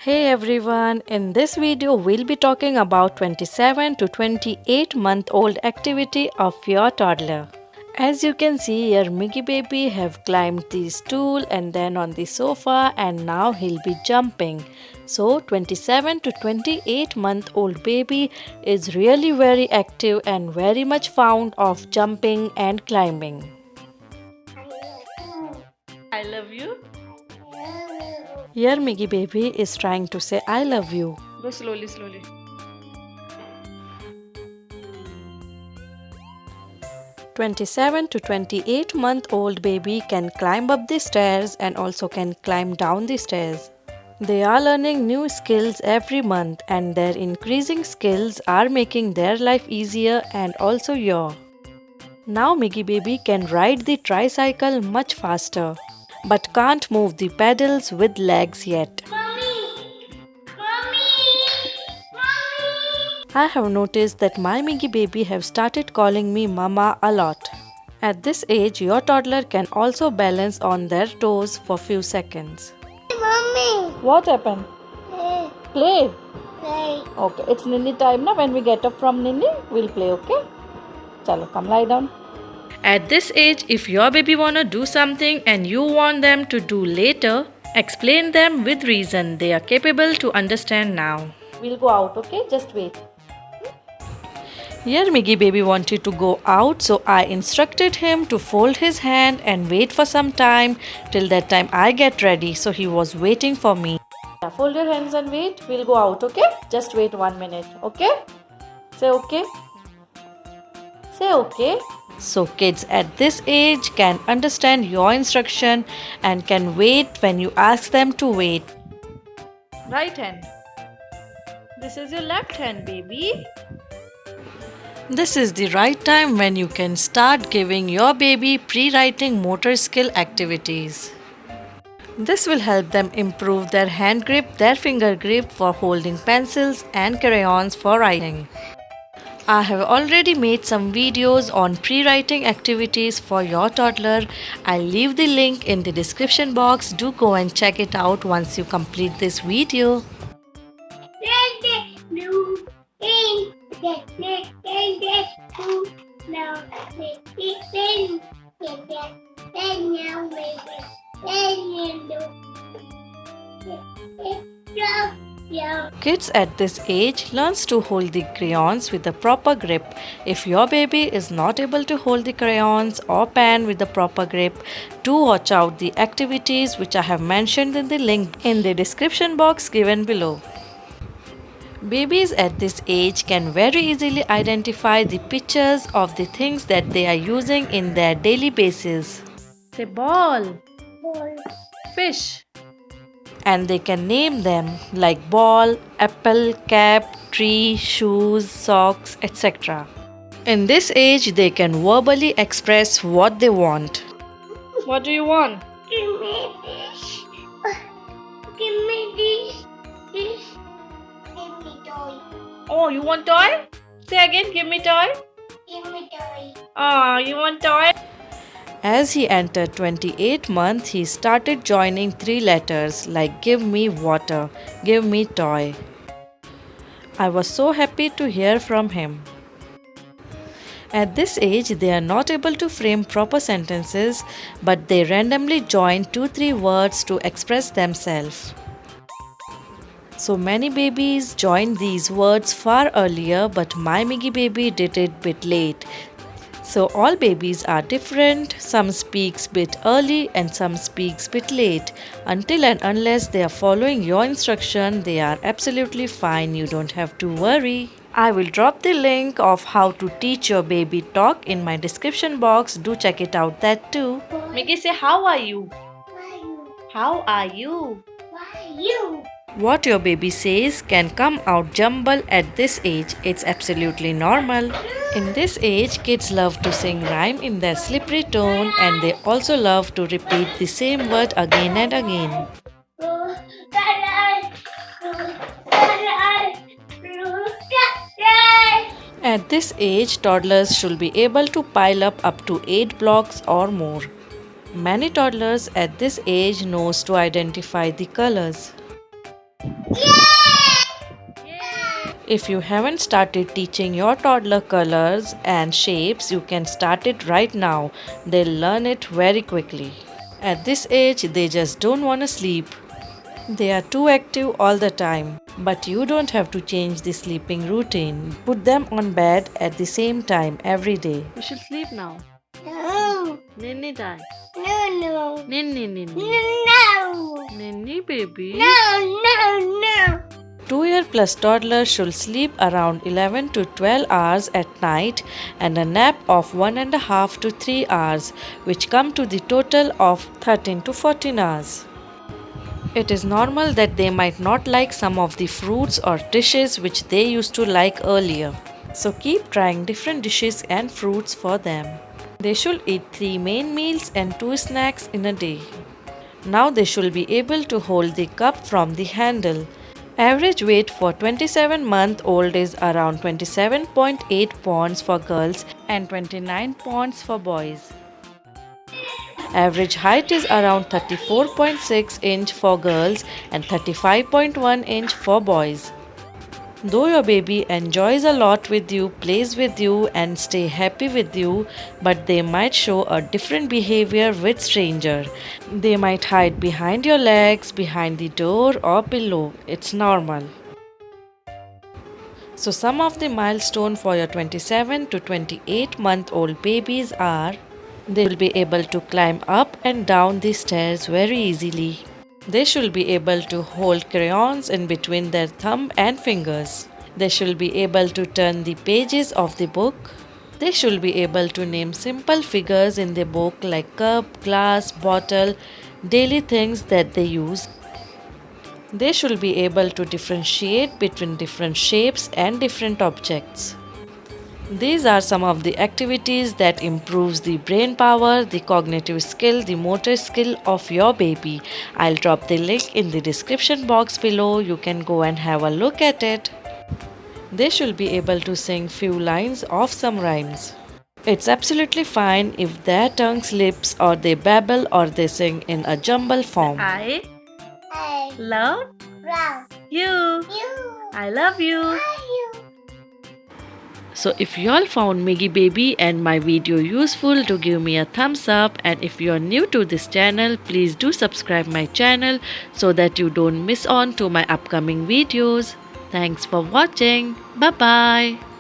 Hey everyone, in this video we'll be talking about 27 to 28 month old activity of your toddler. As you can see, your Miggy baby have climbed the stool and then on the sofa and now he'll be jumping. So 27 to 28 month old baby is really very active and very much fond of jumping and climbing. I love you. Here Miggy baby is trying to say I love you. Go slowly, slowly. "27 to 28 month old baby can climb up the stairs and also can climb down the stairs. They are learning new skills every month and their increasing skills are making their life easier and also your. Now Miggy baby can ride the tricycle much faster but can't move the pedals with legs yet. I have noticed that my Miggy baby have started calling me Mama a lot. At this age, your toddler can also balance on their toes for few seconds. Mommy. What happened? Play. Play. Okay, it's Nini time now. When we get up from Nini, we'll play, okay? Chalo, come lie down. At this age, if your baby wanna do something and you want them to do later, explain them with reason. They are capable to understand now. We'll go out, okay? Just wait. Here Miggy baby wanted to go out, so I instructed him to fold his hand and wait for some time. Till that time I get ready, so he was waiting for me. Fold your hands and wait. We'll go out, okay? Just wait 1 minute, okay? Say okay. Say okay. So kids at this age can understand your instruction and can wait when you ask them to wait. Right hand. This is your left hand, baby. This is the right time when you can start giving your baby pre-writing motor skill activities. This will help them improve their hand grip, their finger grip for holding pencils and crayons for writing. I have already made some videos on pre-writing activities for your toddler. I'll leave the link in the description box. Do go and check it out once you complete this video. Kids at this age learns to hold the crayons with the proper grip. If your baby is not able to hold the crayons or pen with the proper grip, do watch out the activities which I have mentioned in the link in the description box given below. Babies at this age can very easily identify the pictures of the things that they are using in their daily basis. Say ball, Ball. fish, and they can name them like ball, apple, cap, tree, shoes, socks, etc. In this age, they can verbally express what they want. What do you want? Give me this. Give me this. This. Give me toy. Oh, you want toy? Say again, give me toy. Give me toy. Ah, you want toy? As he entered 28 months, he started joining 3 letters like give me water, give me toy. I was so happy to hear from him. At this age, they are not able to frame proper sentences, but they randomly join 2-3 words to express themselves. So many babies joined these words far earlier, but my Miggy baby did it bit late. So all babies are different. Some speaks bit early and some speaks bit late. Until and unless they are following your instruction, they are absolutely fine. You don't have to worry. I will drop the link of how to teach your baby talk in my description box. Do check it out that too. Miggy, say how are you? Why you? How are you? Why you? What your baby says can come out jumble at this age. It's absolutely normal. In this age, kids love to sing rhyme in their slippery tone and they also love to repeat the same word again and again. At this age, toddlers should be able to pile up to 8 blocks or more. Many toddlers at this age knows to identify the colors. If you haven't started teaching your toddler colors and shapes, you can start it right now. They'll learn it very quickly. At this age, they just don't want to sleep. They are too active all the time. But you don't have to change the sleeping routine. Put them on bed at the same time every day. You should sleep now. No. Ninny time. No. Ninny, ninny. No. Ninny baby. No. 2-year plus toddlers should sleep around 11 to 12 hours at night and a nap of 1.5 to 3 hours, which come to the total of 13 to 14 hours. It is normal that they might not like some of the fruits or dishes which they used to like earlier. So keep trying different dishes and fruits for them. They should eat 3 main meals and 2 snacks in a day. Now they should be able to hold the cup from the handle. Average weight for 27-month-old is around 27.8 pounds for girls and 29 pounds for boys. Average height is around 34.6 inch for girls and 35.1 inch for boys. Though your baby enjoys a lot with you, plays with you and stay happy with you, but they might show a different behavior with stranger. They might hide behind your legs, behind the door or pillow. It's normal. So some of the milestone for your 27 to 28-month-old babies are: they will be able to climb up and down the stairs very easily. They should be able to hold crayons in between their thumb and fingers. They should be able to turn the pages of the book. They should be able to name simple figures in the book like cup, glass, bottle, daily things that they use. They should be able to differentiate between different shapes and different objects. These are some of the activities that improves the brain power, the cognitive skill, the motor skill of your baby. I'll drop the link in the description box below. You can go and have a look at it. They should be able to sing few lines of some rhymes. It's absolutely fine if their tongue slips or they babble or they sing in a jumble form. I Love love you. you. I love you. You. So if you all found Miggy Baby and my video useful, do give me a thumbs up, and if you are new to this channel, please do subscribe my channel so that you don't miss on to my upcoming videos. Thanks for watching. Bye bye.